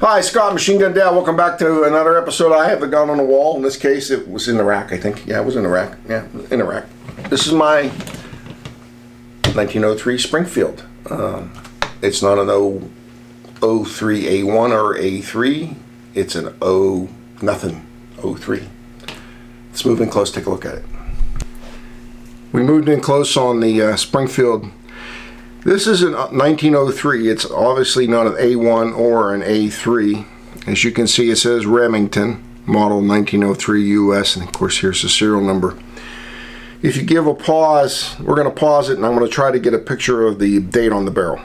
Hi, Scott, Machine Gun Dad. Welcome back to another episode. I have the gun on the wall. In this case, it was in the rack, I think. Yeah, it was in the rack. Yeah, in the rack. This is my 1903 Springfield. It's not an 03A1 or A3. It's an nothing 03. Let's move in close, take a look at it. We moved in close on the Springfield. This is a 1903. It's obviously not an A1 or an A3. As you can see, it says Remington, model 1903 US, and of course here's the serial number. If you give a pause, we're going to pause it, and I'm going to try to get a picture of the date on the barrel.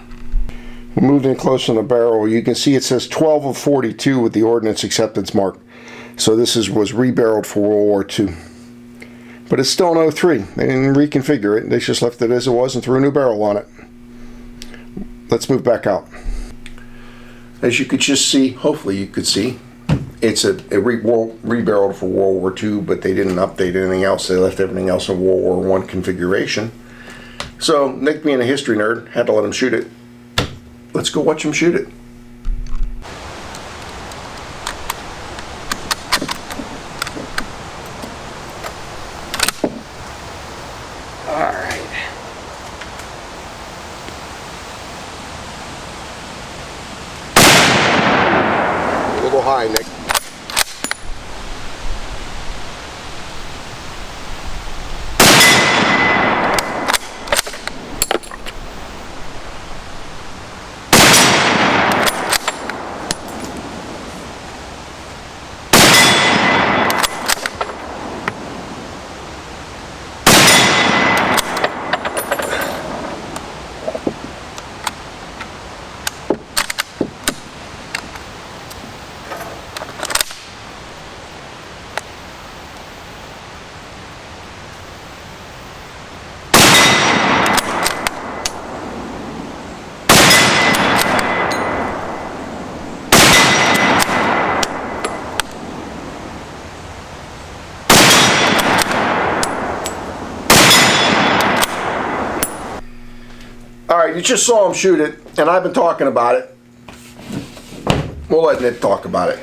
We moved in close on the barrel. You can see it says 12 of 42 with the ordnance acceptance mark. So this was rebarreled for World War II. But it's still an 03. They didn't reconfigure it. They just left it as it was and threw a new barrel on it. Let's move back out. As you could just see, hopefully you could see, it's rebarreled for World War II, but they didn't update anything else. They left everything else in World War I configuration. So Nick, being a history nerd, had to let him shoot it. Let's go watch him shoot it. A little high, Nick. Alright, you just saw him shoot it, and I've been talking about it. We'll let Nick talk about it.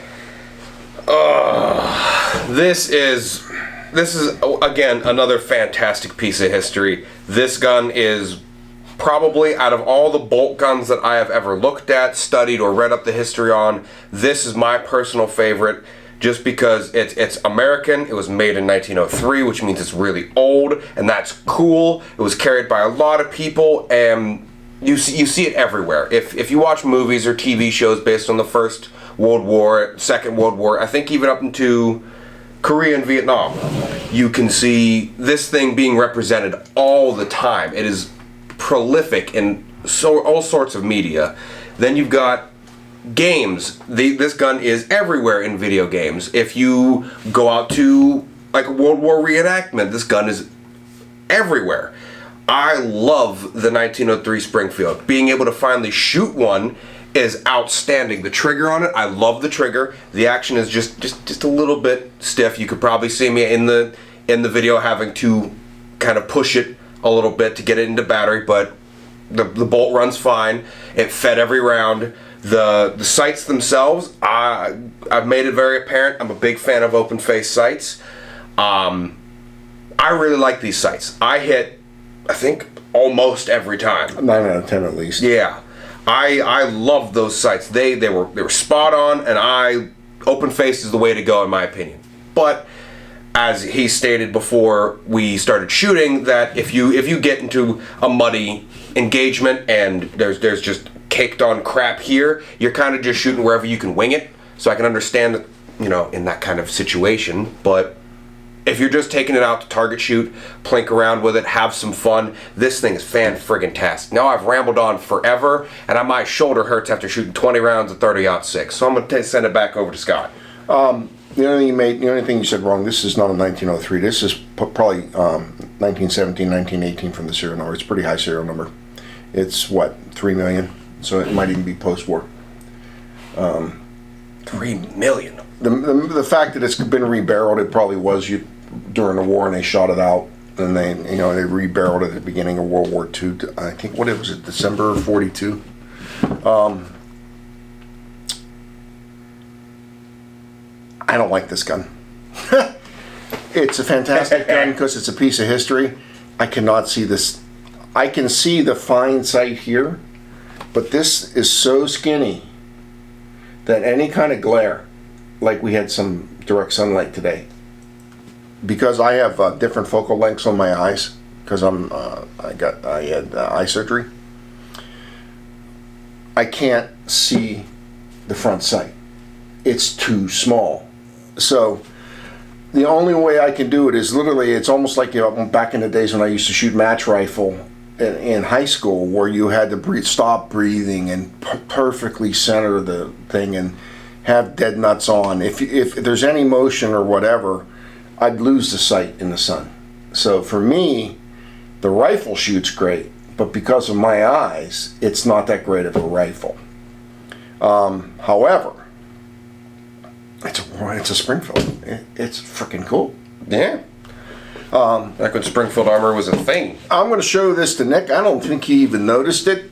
This is again another fantastic piece of history. This gun is probably, out of all the bolt guns that I have ever looked at, studied, or read up the history on, this is my personal favorite. Just because it's American. It was made in 1903, which means it's really old, and that's cool. It was carried by a lot of people, and you see it everywhere. If you watch movies or TV shows based on the First World War, Second World War, I think even up into Korea and Vietnam, you can see this thing being represented all the time. It is prolific in all sorts of media. Then you've got games. This gun is everywhere in video games. If you go out to like a World War reenactment, this gun is everywhere. I love the 1903 Springfield. Being able to finally shoot one is outstanding. The trigger on it, I love the trigger. The action is just a little bit stiff. You could probably see me in the video having to kind of push it a little bit to get it into battery, but the bolt runs fine. It fed every round. The sights themselves, I've made it very apparent, I'm a big fan of open face sights. I really like these sights. I hit, I think, almost every time. 9 out of 10 at least. Yeah. I love those sights. They were spot on, and open face is the way to go in my opinion. But as he stated before we started shooting, that if you get into a muddy engagement and there's just caked on crap here, you're kind of just shooting wherever you can wing it. So I can understand that, in that kind of situation. But if you're just taking it out to target shoot, plink around with it, have some fun, this thing is fan-friggin-tastic. Now I've rambled on forever, and my shoulder hurts after shooting 20 rounds of 30-06. So I'm gonna send it back over to Scott. The only thing you said wrong, this is not a 1903. This is probably 1917, 1918 from the serial number. It's a pretty high serial number. It's what, 3 million? So it might even be post-war. 3 million. The fact that it's been rebarreled, it probably was during the war, and they shot it out, and they rebarreled it at the beginning of World War II. I think I don't like this gun. It's a fantastic gun because it's a piece of history. I cannot see this. I can see the fine sight here, but this is so skinny that any kind of glare, like we had some direct sunlight today, because I have different focal lengths on my eyes, because I had eye surgery. I can't see the front sight. It's too small. So the only way I can do it is literally, it's almost like, back in the days when I used to shoot match rifle in high school, where you had to stop breathing and perfectly center the thing and have dead nuts on. If there's any motion or whatever, I'd lose the sight in the sun. So for me, the rifle shoots great, but because of my eyes, it's not that great of a rifle. However, it's a Springfield. It's freaking cool. Yeah. Back when Springfield armor was a thing. I'm going to show this to Nick. I don't think he even noticed it,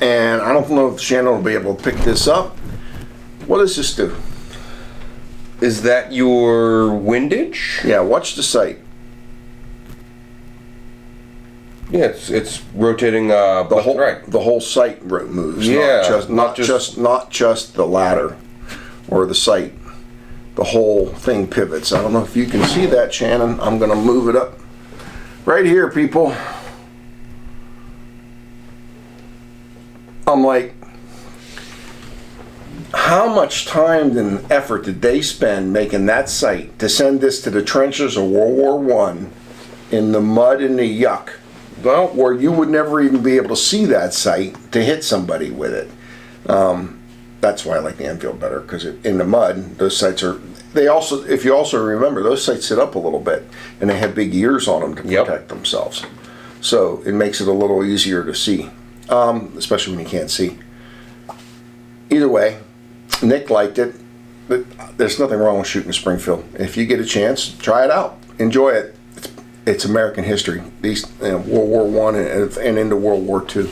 and I don't know if Shannon will be able to pick this up. What does this do? Is that your windage? Yeah, watch the sight. Yeah, it's rotating the whole right. The whole sight moves. Yeah, not just the ladder or the sight. The whole thing pivots. I don't know if you can see that, Shannon. I'm going to move it up right here, people. I'm like, how much time and effort did they spend making that sight to send this to the trenches of World War I in the mud and the yuck? Well, where you would never even be able to see that sight to hit somebody with it. That's why I like the Enfield better, because in the mud, those sights are, if you also remember, those sights sit up a little bit, and they have big ears on them to protect themselves. So it makes it a little easier to see, especially when you can't see. Either way, Nick liked it, but there's nothing wrong with shooting Springfield. If you get a chance, try it out. Enjoy it. It's American history. These World War I and into World War II.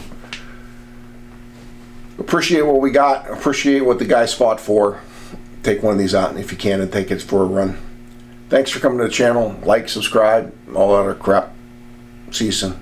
Appreciate what we got. Appreciate what the guys fought for. Take one of these out, and if you can, and take it for a run. Thanks for coming to the channel. Like, subscribe, all that other crap. See you soon.